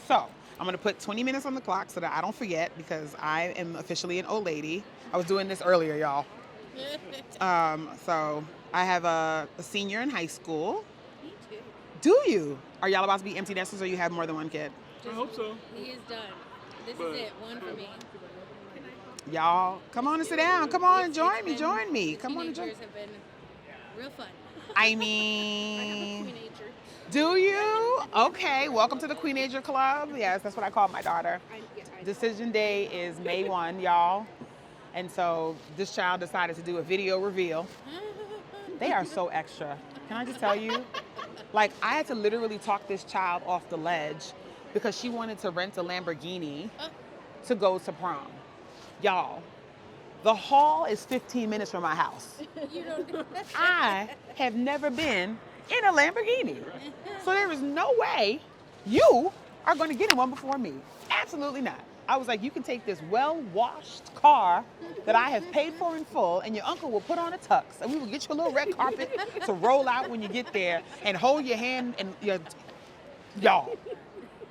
So I'm gonna put 20 minutes on the clock so that I don't forget because I am officially an old lady. I was doing this earlier, y'all. So I have a senior in high school. Me too. Do you? Are y'all about to be empty nesters or you have more than one kid? I hope so. He is done. This But- is it. One for me. Y'all, come on and sit down. Come on and It's join me. been- Join me. the Come on and join. teenagers have been real fun. I mean, Teenager. do you? Okay, welcome to the Queenager Club. Yes, that's what I call my daughter. Decision day is May 1, y'all. And so this child decided to do a video reveal. They are so extra. Can I just tell you? Like, I had to literally talk this child off the ledge because she wanted to rent a Lamborghini to go to prom. Y'all, the hall is 15 minutes from my house. You don't. I have never been in a Lamborghini. So there is no way you are going to get in one before me. Absolutely not. I was like, you can take this well-washed car that I have paid for in full, and your uncle will put on a tux, and we will get you a little red carpet to roll out when you get there, and hold your hand and y'all.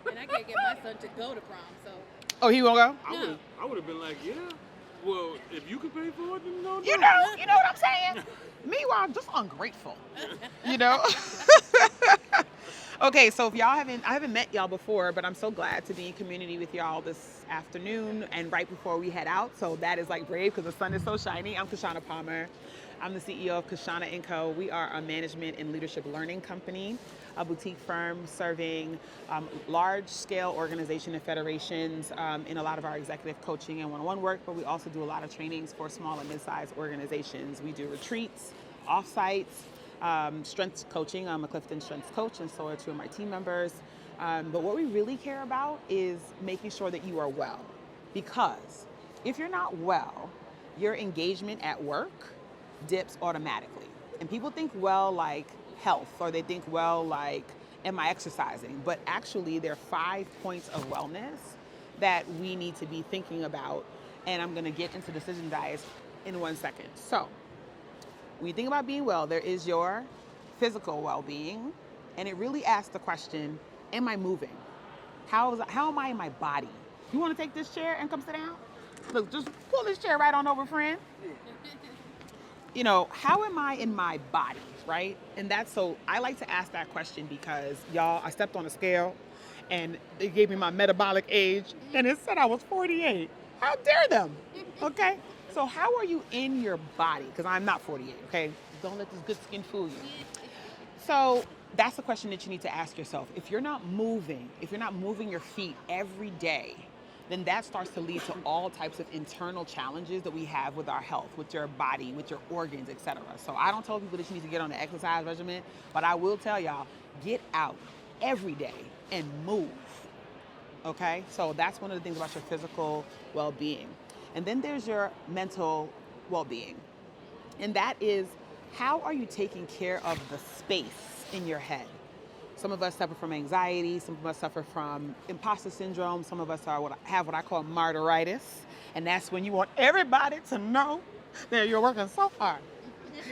And I can't get my son to go to prom, so. Oh, he won't go? I would have been like, yeah. Well, if you can pay for it, then no. You know what I'm saying? Meanwhile, just ungrateful. You know? Okay, so if I haven't met y'all before, but I'm so glad to be in community with y'all this afternoon and right before we head out. So that is like brave because the sun is so shiny. I'm Kishshana Palmer. I'm the CEO of Kishshana & Co. We are a management and leadership learning company, a boutique firm serving large-scale organizations and federations in a lot of our executive coaching and one-on-one work, but we also do a lot of trainings for small and mid-sized organizations. We do retreats, off-sites, strength coaching. I'm a Clifton Strengths coach, and so are two of my team members. But what we really care about is making sure that you are well. Because if you're not well, your engagement at work dips automatically. And people think well like health, or they think well like, am I exercising? But actually there are 5 points of wellness that we need to be thinking about. And I'm gonna get into decision diets in 1 second. So when you think about being well, there is your physical well-being, and it really asks the question, am I moving? How am I in my body? You wanna take this chair and come sit down? Look, just pull this chair right on over, friend. You know, how am I in my body, right? And that's so, I like to ask that question because, y'all, I stepped on a scale and they gave me my metabolic age and it said I was 48. How dare them, okay? So how are you in your body? Because I'm not 48, okay? Don't let this good skin fool you. So that's the question that you need to ask yourself. If you're not moving your feet every day, then that starts to lead to all types of internal challenges that we have with our health, with your body, with your organs, etc. So I don't tell people that you need to get on an exercise regimen, but I will tell y'all, get out every day and move, okay? So that's one of the things about your physical well-being. And then there's your mental well-being. And that is, how are you taking care of the space in your head? Some of us suffer from anxiety, some of us suffer from imposter syndrome, some of us have what I call martyritis, and that's when you want everybody to know that you're working so hard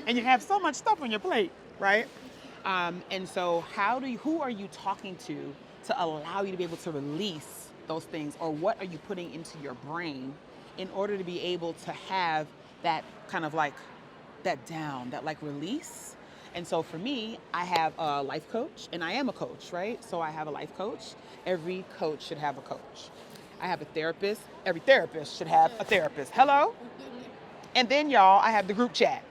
and you have so much stuff on your plate, right? And so who are you talking to allow you to be able to release those things, or what are you putting into your brain in order to be able to have that kind of like that release? And so for me, I have a life coach, and I am a coach, right? So I have a life coach. Every coach should have a coach. I have a therapist. Every therapist should have a therapist. Hello? And then, y'all, I have the group chat.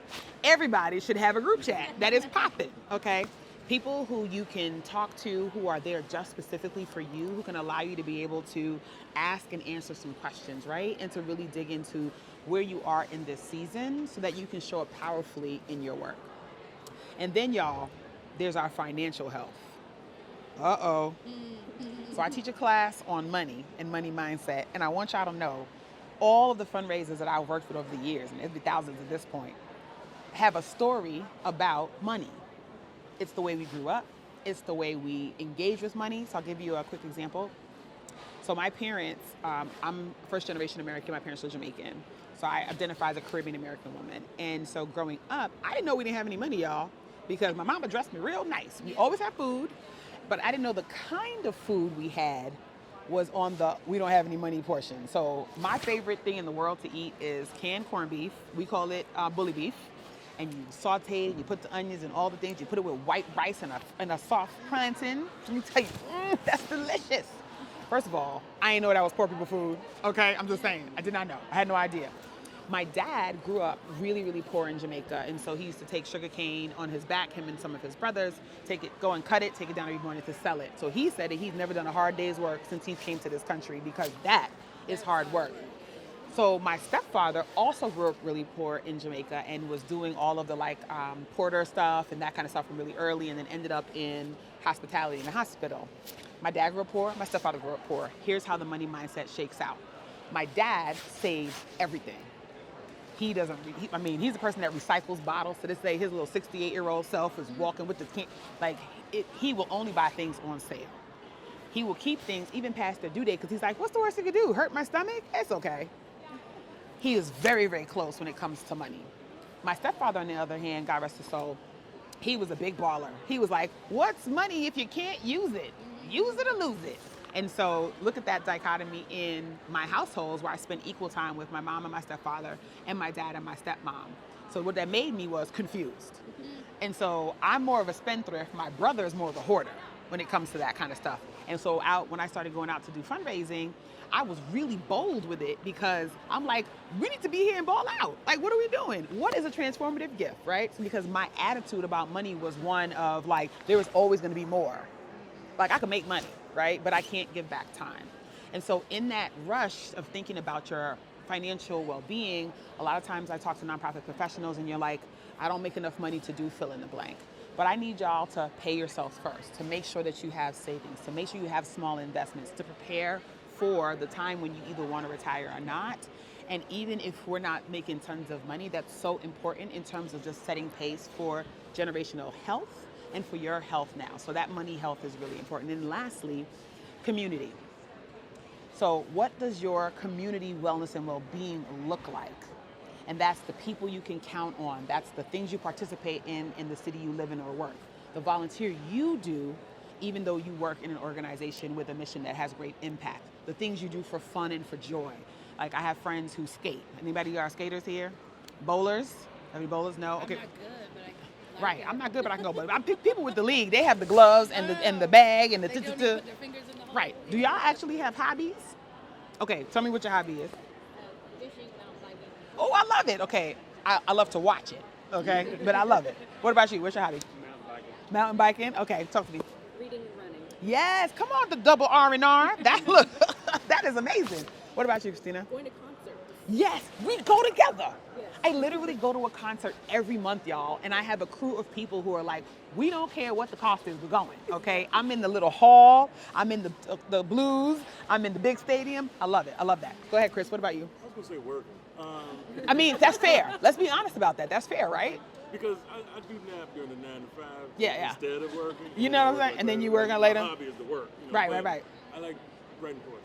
Everybody should have a group chat that is popping, okay? People who you can talk to, who are there just specifically for you, who can allow you to be able to ask and answer some questions, right? And to really dig into where you are in this season so that you can show up powerfully in your work. And then, y'all, there's our financial health. Uh-oh. So I teach a class on money and money mindset, and I want y'all to know all of the fundraisers that I've worked with over the years, and there's been thousands at this point, have a story about money. It's the way we grew up. It's the way we engage with money. So I'll give you a quick example. So my parents, I'm first generation American, my parents are Jamaican. So I identify as a Caribbean American woman. And so growing up, I didn't know we didn't have any money, y'all, because my mama dressed me real nice. We always had food, but I didn't know the kind of food we had was on the we don't have any money portion. So my favorite thing in the world to eat is canned corned beef. We call it bully beef. And you saute it, you put the onions and all the things. You put it with white rice and a soft plantain. Let me tell you, that's delicious. First of all, I didn't know that was poor people food. Okay, I'm just saying. I did not know. I had no idea. My dad grew up really, really poor in Jamaica, and so he used to take sugar cane on his back, him and some of his brothers, take it, go and cut it, take it down every morning to sell it. So he said that he's never done a hard day's work since he came to this country because that is hard work. So my stepfather also grew up really poor in Jamaica and was doing all of the porter stuff and that kind of stuff from really early, and then ended up in hospitality in the hospital. My dad grew up poor, my stepfather grew up poor. Here's how the money mindset shakes out. My dad saves everything. He doesn't, he's the person that recycles bottles to this day. His little 68-year-old self is walking with the can, he will only buy things on sale. He will keep things even past their due date because he's like, what's the worst he could do? Hurt my stomach? It's okay. He is very, very close when it comes to money. My stepfather, on the other hand, God rest his soul, he was a big baller. He was like, what's money if you can't use it? Use it or lose it. And so look at that dichotomy in my households where I spent equal time with my mom and my stepfather and my dad and my stepmom. So what that made me was confused. And so I'm more of a spendthrift. My brother is more of a hoarder when it comes to that kind of stuff. And so when I started going out to do fundraising, I was really bold with it because I'm like, we need to be here and ball out. Like, what are we doing? What is a transformative gift, right? So because my attitude about money was one of there was always gonna be more. I could make money, right? But I can't give back time. And so in that rush of thinking about your financial well-being, a lot of times I talk to nonprofit professionals and you're like, I don't make enough money to do fill in the blank. But I need y'all to pay yourselves first, to make sure that you have savings, to make sure you have small investments, to prepare for the time when you either want to retire or not. And even if we're not making tons of money, that's so important in terms of just setting pace for generational health and for your health now. So that money health is really important. And lastly, community. So what does your community wellness and well-being look like? And that's the people you can count on. That's the things you participate in the city you live in or work. The volunteer you do, even though you work in an organization with a mission that has great impact. The things you do for fun and for joy. Like I have friends who skate. Anybody are skaters here? Bowlers? Any bowlers? No? Okay. I'm not good, but I can. Right, I'm not good, but I can go. But people with the league, they have the gloves and the bag and the They don't even put their fingers in the hole. Right. Do y'all actually have hobbies? Okay, tell me what your hobby is. Fishing, mountain biking. Oh, I love it. Okay, I love to watch it. Okay, but I love it. What about you? What's your hobby? Mountain biking. Mountain biking. Okay, talk to me. Reading and running. Yes, come on, the double R&R. That is amazing. What about you, Christina? Going to concerts. Yes, we go together. Yes. I literally go to a concert every month, y'all, and I have a crew of people who are like, we don't care what the cost is, we're going, okay? I'm in the little hall, I'm in the blues, I'm in the big stadium. I love it, I love that. Go ahead, Chris, what about you? I was gonna say working. I mean, that's fair. Let's be honest about that. That's fair, right? Because I do nap during the 9 to 5 Yeah. instead of working. You know what I'm saying? And then you work on later? My hobby is to work. Right. I like writing poetry.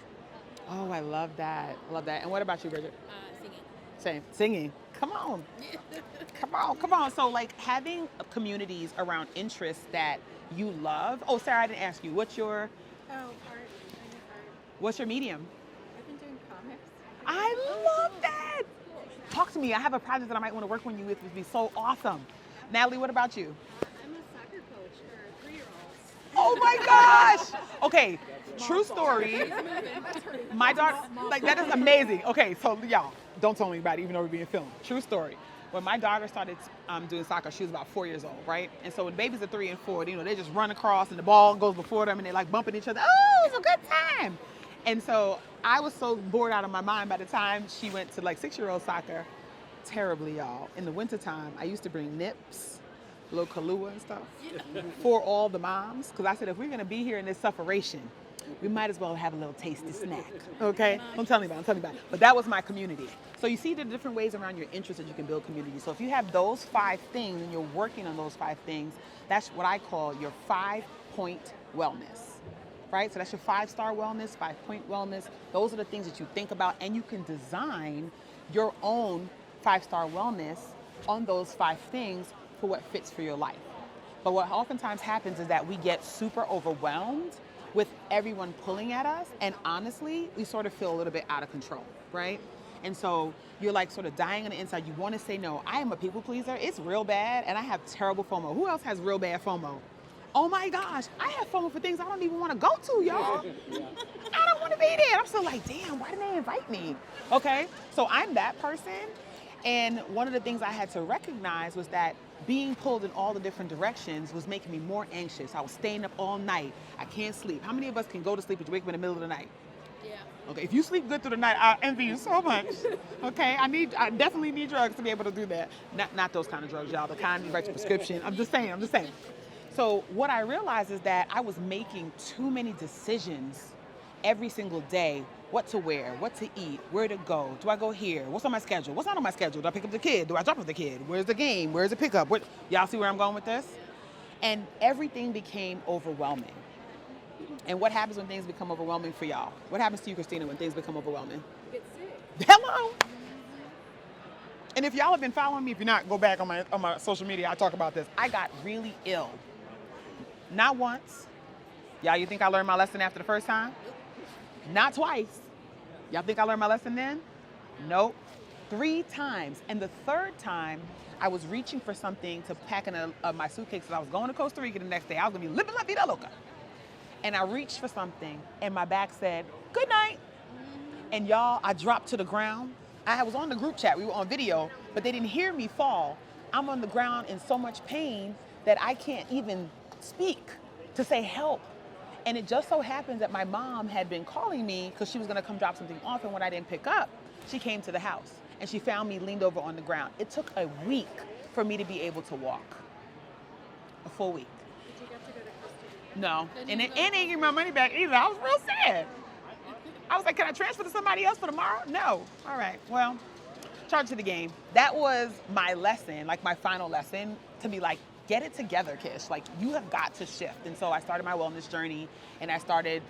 Oh, I love that. I love that. And what about you, Bridget? Singing. Same. Singing. Come on. Come on. So having communities around interests that you love. Oh, Sarah, I didn't ask you. What's your art. I do art. What's your medium? I've been doing comics. I love that. Talk to me. I have a project that I might want to work with you with. It would be so awesome. Natalie, what about you? I'm a soccer coach for 3-year-olds. Oh my gosh. Okay, true story. My daughter, that is amazing. Okay, so y'all, don't tell anybody, even though we're being filmed. True story. When my daughter started doing soccer, she was about 4 years old, right? And so when babies are 3 and 4, they just run across and the ball goes before them and they're bumping each other. Oh, it's a good time. And so I was so bored out of my mind by the time she went to 6-year-old soccer. Terribly, y'all. In the wintertime, I used to bring nips, little Kahlua and stuff for all the moms. Because I said, if we're going to be here in this sufferation, we might as well have a little tasty snack, okay? Don't tell anybody, But that was my community. So you see the different ways around your interests that you can build community. So if you have those 5 things and you're working on those 5 things, that's what I call your 5-point wellness, right? So that's your 5-star wellness, 5-point wellness. Those are the things that you think about, and you can design your own 5-star wellness on those 5 things for what fits for your life. But what oftentimes happens is that we get super overwhelmed with everyone pulling at us, and honestly, we sort of feel a little bit out of control, right? And so you're like sort of dying on the inside. You want to say no. I am a people pleaser. It's real bad, and I have terrible FOMO. Who else has real bad FOMO? Oh my gosh, I have FOMO for things I don't even want to go to, y'all. I don't want to be there. I'm still like, damn, why didn't they invite me? Okay, so I'm that person. And one of the things I had to recognize was that being pulled in all the different directions was making me more anxious. I was staying up all night. I can't sleep. How many of us can go to sleep but you wake up in the middle of the night? Yeah. Okay, if you sleep good through the night, I envy you so much. Okay, I definitely need drugs to be able to do that. Not those kind of drugs, y'all. The kind you write your prescription. I'm just saying. So what I realized is that I was making too many decisions every single day. What to wear, what to eat, where to go. Do I go here? What's on my schedule? What's not on my schedule? Do I pick up the kid? Do I drop off the kid? Where's the game? Where's the pickup? Y'all see where I'm going with this? And everything became overwhelming. And what happens when things become overwhelming for y'all? What happens to you, Christina, when things become overwhelming? Get sick. Hello. And if y'all have been following me, if you're not, go back on my social media. I talk about this. I got really ill. Not once. Y'all, you think I learned my lesson after the first time? Not twice. Y'all think I learned my lesson then? Nope. 3 times. And the third time, I was reaching for something to pack in my suitcase because I was going to Costa Rica the next day. I was going to be living la vida loca. And I reached for something, and my back said, good night. And y'all, I dropped to the ground. I was on the group chat. We were on video, but they didn't hear me fall. I'm on the ground in so much pain that I can't even speak to say help. And it just so happens that my mom had been calling me because she was going to come drop something off, and when I didn't pick up, she came to the house, and she found me leaned over on the ground. It took a week for me to be able to walk. A full week. Did you get to go to Costa Rica? No, and they didn't give me my money back either. I was real sad. I was like, can I transfer to somebody else for tomorrow? No. All right, well, charge to the game. That was my lesson, like my final lesson, to be like, get it together, Kish. Like, you have got to shift. And so I started my wellness journey, and I started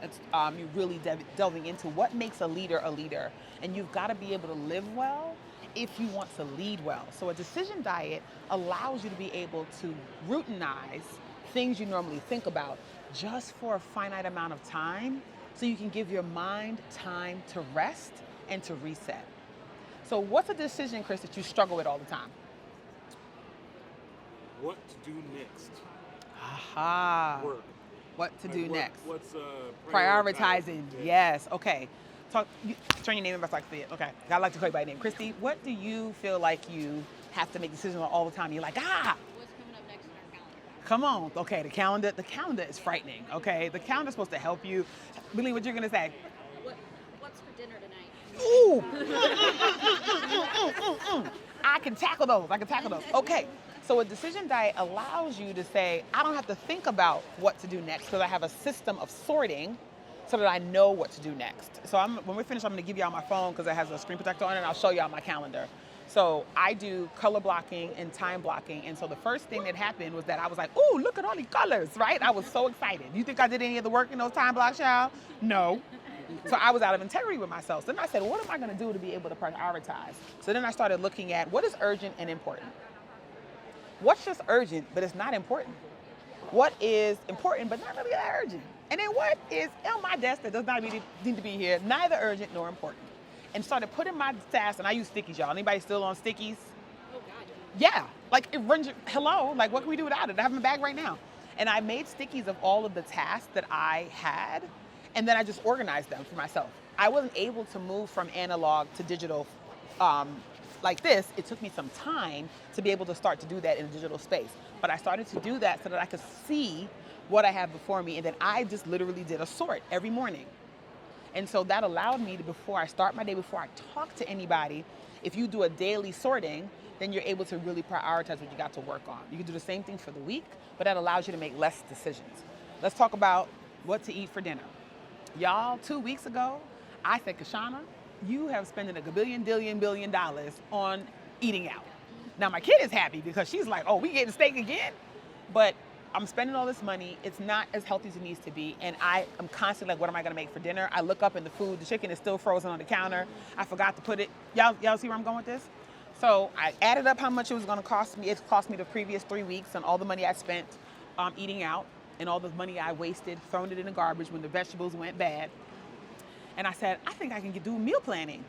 really delving into what makes a leader a leader. And you've got to be able to live well if you want to lead well. So a decision diet allows you to be able to routinize things you normally think about just for a finite amount of time, so you can give your mind time to rest and to reset. So what's a decision, Chris, that you struggle with all the time? What to do next? Aha. Work. What to do next? What's Prioritizing. Okay. Yes. Okay. Turn your name in if I see it. Okay. I like to call you by name. Christy, what do you feel like you have to make decisions on all the time? You're like, What's coming up next on our calendar? come on. Okay, the calendar is frightening. Okay, the calendar's supposed to help you. Believe what you're gonna say. What's for dinner tonight? Ooh. I can tackle those. Okay. So a decision diet allows you to say, I don't have to think about what to do next because I have a system of sorting so that I know what to do next. So when we're finished, I'm gonna give y'all my phone because it has a screen protector on it, and I'll show y'all my calendar. So I do color blocking and time blocking. And so the first thing that happened was that I was like, ooh, look at all these colors, right? I was so excited. You think I did any of the work in those time blocks, y'all? No. So I was out of integrity with myself. So then I said, what am I gonna do to be able to prioritize? So then I started looking at what is urgent and important. What's just urgent, but it's not important? What is important, but not really that urgent? And then what is on my desk that does not need to be here, neither urgent nor important? And started putting my tasks, and I use stickies, y'all. Anybody still on stickies? Oh, God. Yeah, like it runs, hello, like what can we do without it? I have my bag right now. And I made stickies of all of the tasks that I had, and then I just organized them for myself. I wasn't able to move from analog to digital like this. It took me some time to be able to start to do that in a digital space. But I started to do that so that I could see what I have before me, and then I just literally did a sort every morning. And so that allowed me to, before I start my day, before I talk to anybody, if you do a daily sorting, then you're able to really prioritize what you got to work on. You can do the same thing for the week, but that allows you to make less decisions. Let's talk about what to eat for dinner. Y'all, 2 weeks ago, I said, Kishshana, you have spent $1 billion on eating out. Now my kid is happy because she's like, oh, we getting steak again? But I'm spending all this money. It's not as healthy as it needs to be. And I am constantly like, what am I gonna make for dinner? I look up in the food, the chicken is still frozen on the counter. I forgot to put it. Y'all see where I'm going with this? So I added up how much it was gonna cost me. It cost me the previous 3 weeks and all the money I spent eating out. and all the money I wasted throwing it in the garbage when the vegetables went bad. And I said, I think I can do meal planning.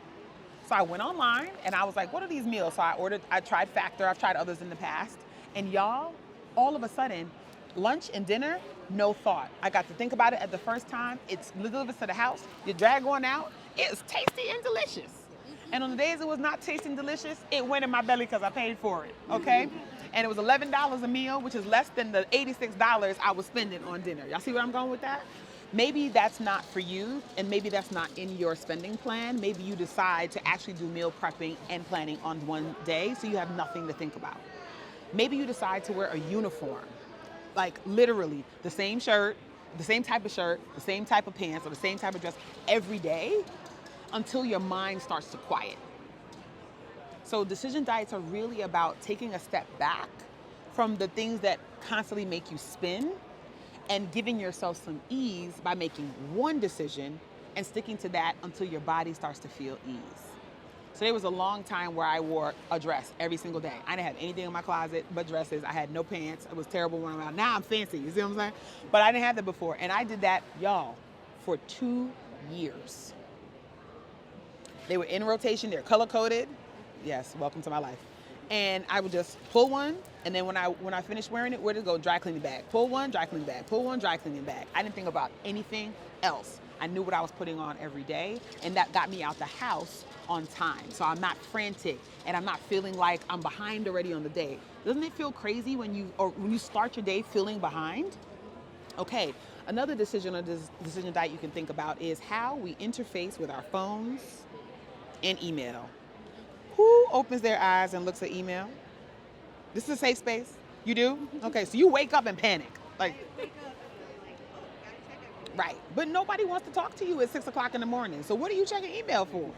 So I went online and I was like, what are these meals? So I tried Factor, I've tried others in the past. And y'all, all of a sudden, lunch and dinner, no thought. I got to think about it at the first time. It's delivered to the house. You drag one out. It's tasty and delicious. And on the days it was not tasting delicious, it went in my belly because I paid for it, okay? And it was $11 a meal, which is less than the $86 I was spending on dinner. Y'all see where I'm going with that? Maybe that's not for you, and maybe that's not in your spending plan. Maybe you decide to actually do meal prepping and planning on one day, so you have nothing to think about. Maybe you decide to wear a uniform, like literally the same shirt, the same type of shirt, the same type of pants, or the same type of dress every day until your mind starts to quiet. So decision diets are really about taking a step back from the things that constantly make you spin and giving yourself some ease by making one decision and sticking to that until your body starts to feel ease. So there was a long time where I wore a dress every single day. I didn't have anything in my closet but dresses. I had no pants. It was terrible when I'm out. Now I'm fancy, you see what I'm saying? But I didn't have that before. And I did that, y'all, for 2 years. They were in rotation, they're color-coded. Yes, welcome to my life. And I would just pull one, and then when I finished wearing it, where did it go? Dry cleaning bag. Pull one, dry cleaning bag. Pull one, dry cleaning bag. I didn't think about anything else. I knew what I was putting on every day, and that got me out the house on time. So I'm not frantic, and I'm not feeling like I'm behind already on the day. Doesn't it feel crazy when you start your day feeling behind? Okay, another decision diet you can think about is how we interface with our phones and email. Who opens their eyes and looks at email? This is a safe space. You do? Okay, so you wake up and panic. Like, right. But nobody wants to talk to you at 6 o'clock in the morning. So what are you checking email for?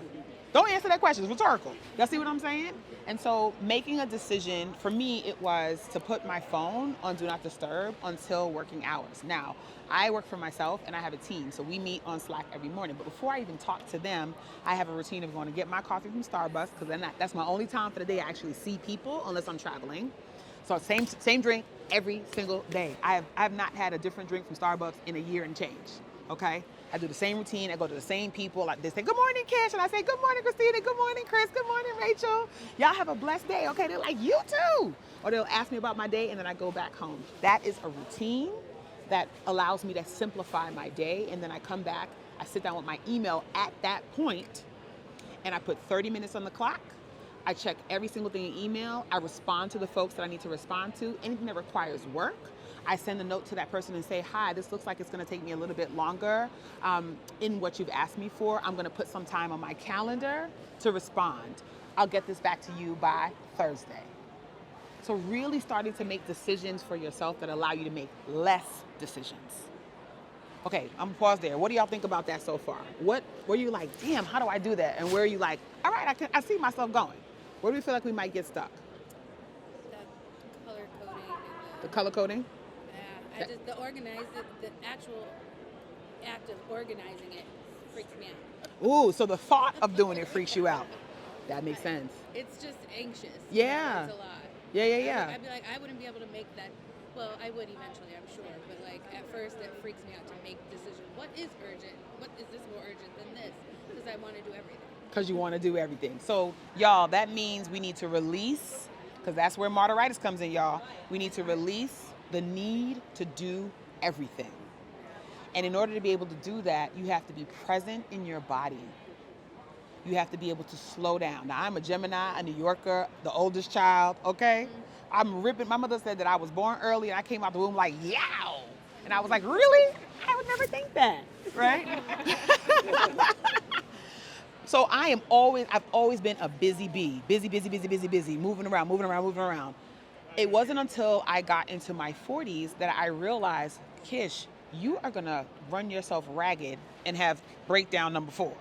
Don't answer that question. It's rhetorical. Y'all see what I'm saying? And so making a decision, for me, it was to put my phone on Do Not Disturb until working hours. Now, I work for myself and I have a team, so we meet on Slack every morning. But before I even talk to them, I have a routine of going to get my coffee from Starbucks, because then that's my only time for the day I actually see people, unless I'm traveling. So same drink every single day. I have not had a different drink from Starbucks in a year and change, okay? I do the same routine. I go to the same people. Like, they say, good morning, Kish. And I say, good morning, Christina. Good morning, Chris. Good morning, Rachel. Y'all have a blessed day. Okay, they're like, you too. Or they'll ask me about my day, and then I go back home. That is a routine that allows me to simplify my day. And then I come back, I sit down with my email at that point, and I put 30 minutes on the clock. I check every single thing in email. I respond to the folks that I need to respond to. Anything that requires work, I send a note to that person and say, hi, this looks like it's gonna take me a little bit longer in what you've asked me for. I'm gonna put some time on my calendar to respond. I'll get this back to you by Thursday. So really starting to make decisions for yourself that allow you to make less decisions. Okay, I'm gonna pause there. What do y'all think about that so far? Where are you like, damn, how do I do that? And where are you like, all right, I see myself going. Where do we feel like we might get stuck? The color coding. The color coding? Yeah, the actual act of organizing it freaks me out. Ooh, so the thought of doing it freaks you out. That makes sense. It's just anxious. Yeah. It's a lot. Yeah. I'd be like, I wouldn't be able to make that. Well, I would eventually, I'm sure. But like at first, it freaks me out to make decisions. What is urgent? What is this more urgent than this? Because I want to do everything. Because you want to do everything. So, y'all, that means we need to release, because that's where martyritis comes in, y'all. We need to release the need to do everything. And in order to be able to do that, you have to be present in your body. You have to be able to slow down. Now, I'm a Gemini, a New Yorker, the oldest child, okay? I'm ripping. My mother said that I was born early and I came out the womb like, yow! And I was like, really? I would never think that, right? So I've always been a busy bee. Busy, moving around. It wasn't until I got into my 40s that I realized, Kish, you are gonna run yourself ragged and have breakdown number 4.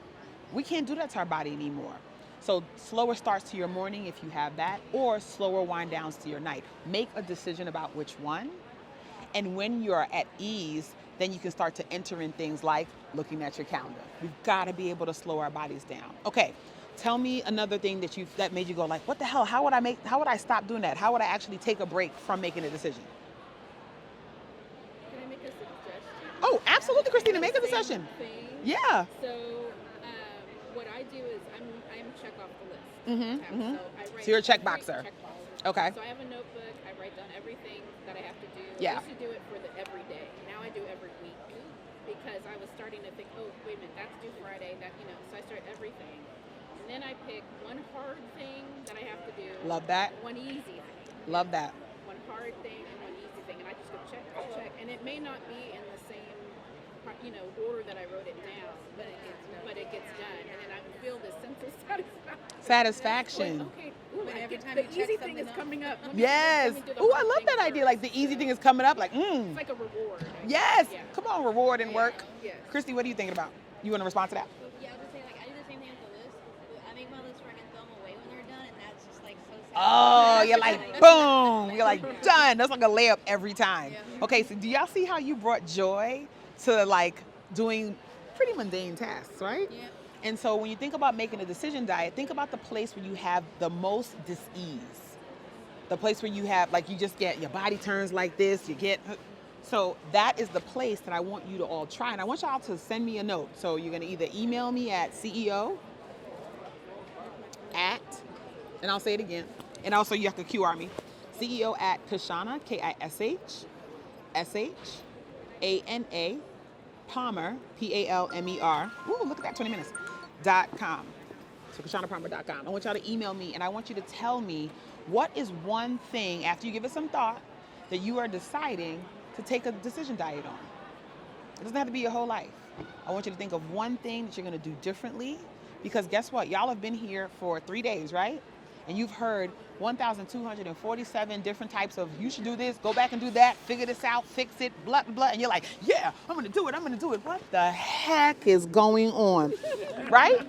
We can't do that to our body anymore. So slower starts to your morning if you have that, or slower wind downs to your night. Make a decision about which one. And when you're at ease, then you can start to enter in things like looking at your calendar. We've got to be able to slow our bodies down. Okay, tell me another thing that made you go like, what the hell? How would I stop doing that? How would I actually take a break from making a decision? Can I make discussion. Thing. Yeah. So what I do is I'm check off the list. Mhm. tab. Mhm. So I write So you're a check every- boxer. check box. Okay. So I have a notebook. I write down everything that I have to do. Yeah. I used to do it for the every day. Now I do every week because I was starting to think, oh wait a minute, that's due Friday. That so I start everything, and then I pick one hard thing that I have to do. Love that. One easy thing. Love that. One hard thing and one easy thing, and I just go check, and it may not be in the same, order that I wrote it down, but it gets done, and then I feel this sense of satisfaction. Satisfaction. Like, okay, But every time the you check easy thing something is off. coming up. Let Yes. me do the Oh, I hard love thing that idea. first. Like the easy thing is coming up. Like, It's like a reward. I guess. yes. Yeah. Come on, reward and work. Yes. Christy, what are you thinking about? You want to respond to that? Yeah, I was just saying, like, I do the same thing with the list. I make my list right and throw them away when they're done, and that's just like so sad. Oh, you're like, boom. You're like, done. That's like a layup every time. Yeah. Okay, so do y'all see how you brought joy to like doing pretty mundane tasks, right? Yeah. And so when you think about making a decision diet, think about the place where you have the most dis-ease. The place where you have, like, you just get, your body turns like this, so that is the place that I want you to all try. And I want y'all to send me a note. So you're gonna either email me at CEO at, and I'll say it again, and also you have to QR me, CEO at Kishshana, KISHSHANA, Palmer, PALMER. Ooh, look at that, 20 minutes. .com. So KishshanaPalmer.com. I want y'all to email me, and I want you to tell me what is one thing, after you give it some thought, that you are deciding to take a decision diet on. It doesn't have to be your whole life. I want you to think of one thing that you're going to do differently, because guess what? Y'all have been here for 3 days, right? And you've heard 1,247 different types of, you should do this, go back and do that, figure this out, fix it, blah, blah, blah. And you're like, yeah, I'm going to do it. What the heck is going on, right?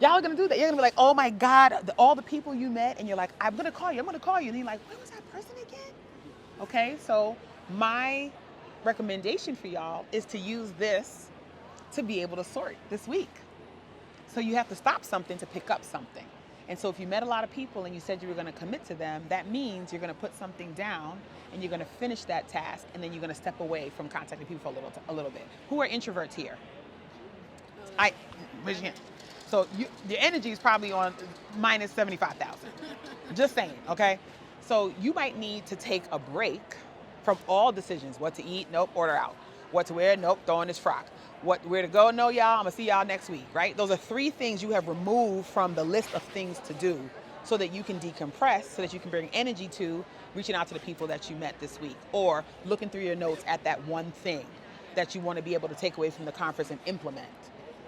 Y'all are going to do that. You're going to be like, oh my God, all the people you met, and you're like, I'm going to call you. And you're like, where was that person again? Okay, so my recommendation for y'all is to use this to be able to sort this week. So you have to stop something to pick up something. And so if you met a lot of people and you said you were going to commit to them, that means you're going to put something down and you're going to finish that task, and then you're going to step away from contacting people for a little bit. Who are introverts here? Raise your hand. So your energy is probably on minus 75,000. Just saying, okay? So you might need to take a break from all decisions. What to eat? Nope, order out. What to wear? Nope, throw in this frock. Where to go? No, y'all, I'm gonna see y'all next week, right? Those are 3 things you have removed from the list of things to do so that you can decompress, so that you can bring energy to reaching out to the people that you met this week, or looking through your notes at that one thing that you want to be able to take away from the conference and implement.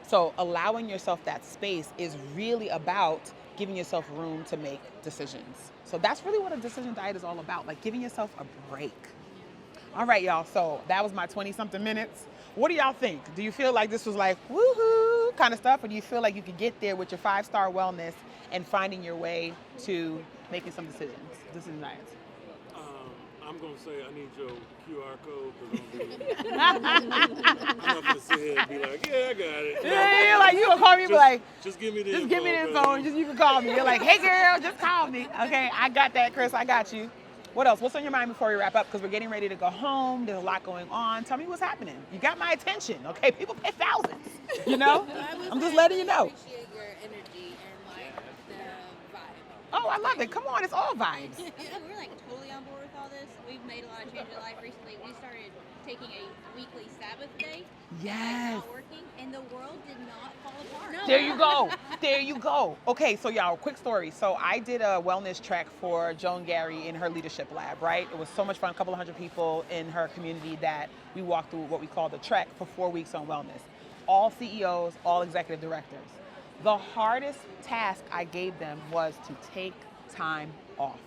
So allowing yourself that space is really about giving yourself room to make decisions. So that's really what a decision diet is all about, like giving yourself a break. All right, y'all, so that was my 20-something minutes. What do y'all think? Do you feel like this was like woohoo kind of stuff, or do you feel like you could get there with your 5-star wellness and finding your way to making some decision diets? I'm going to say I need your QR code because I'm not going to sit here and be like, yeah, I got it. Yeah, like you gonna call me, Just give me the just info. give me the info, and you can call me. You're like, hey girl, just call me. Okay, I got that, Chris, I got you. What else? What's on your mind before we wrap up? Because we're getting ready to go home. There's a lot going on. Tell me what's happening. You got my attention, okay? People pay thousands, you know? I'm just letting you know. I appreciate your energy and like the vibe. Oh, I love it. Come on, it's all vibes. Yeah, we're like totally on board with all this. We've made a lot of changes in life recently. We started taking a weekly Sabbath day. Yes. Not working, and the world did not fall apart. No. There you go. There you go. Okay, so y'all, quick story. So I did a wellness trek for Joan Gary in her leadership lab, right? It was so much fun, a couple of hundred people in her community that we walked through what we call the trek for 4 weeks on wellness. All CEOs, all executive directors. The hardest task I gave them was to take time off.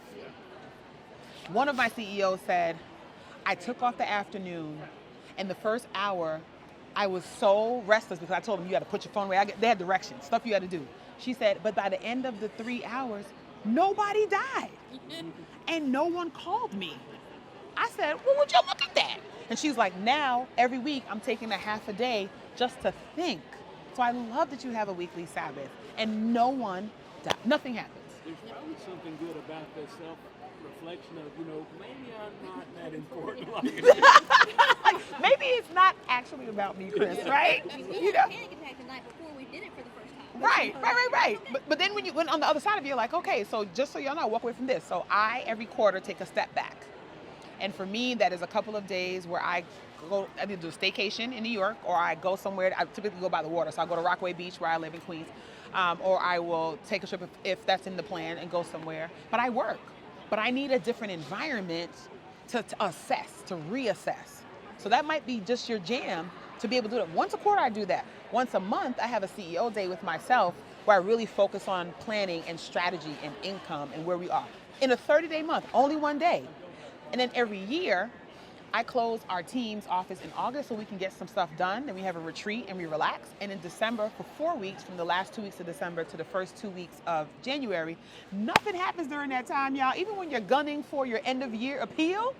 One of my CEOs said, I took off the afternoon, and the first hour, I was so restless because I told them you had to put your phone away. They had directions, stuff you had to do. She said, but by the end of the 3 hours, nobody died. And no one called me. I said, well, would you look at that? And she's like, now, every week, I'm taking a half a day just to think. So I love that you have a weekly Sabbath, and no one died. Nothing happens. There's probably something good about that reflection of, maybe I'm not that important. Maybe it's not actually about me, Chris, right? We had a panic attack the night before we did it for the first time. Right. But then when on the other side of you, you're like, okay, so just so y'all know, walk away from this. So I, every quarter, take a step back. And for me, that is a couple of days where I either do a staycation in New York, or I go somewhere. I typically go by the water. So I go to Rockaway Beach, where I live in Queens. Or I will take a trip if that's in the plan and go somewhere. But I work. But I need a different environment to assess, to reassess. So that might be just your jam to be able to do it. Once a quarter, I do that. Once a month, I have a CEO day with myself where I really focus on planning and strategy and income and where we are. In a 30-day month, only one day. And then every year, I close our team's office in August so we can get some stuff done. Then we have a retreat and we relax. And in December, for 4 weeks, from the last 2 weeks of December to the first 2 weeks of January, nothing happens during that time, y'all. Even when you're gunning for your end of year appeal,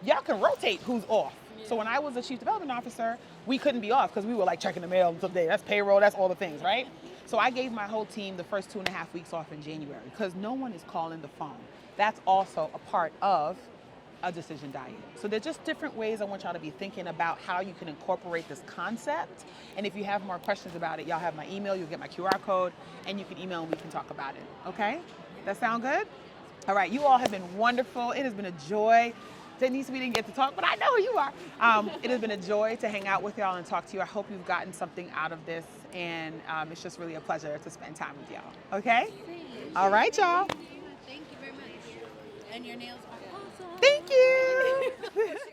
y'all can rotate who's off. So when I was a chief development officer, we couldn't be off because we were like checking the mail someday. That's payroll, that's all the things, right? So I gave my whole team the first 2.5 weeks off in January because no one is calling the phone. That's also a part of a decision diet. So there's just different ways I want y'all to be thinking about how you can incorporate this concept. And if you have more questions about it, y'all have my email, you'll get my QR code, and you can email and we can talk about it, okay? That sound good? All right, you all have been wonderful. It has been a joy. Denise, we didn't get to talk, but I know who you are. It has been a joy to hang out with y'all and talk to you. I hope you've gotten something out of this, and it's just really a pleasure to spend time with y'all, okay? All right, y'all. Thank you very much. And your nails are awesome. Thank you.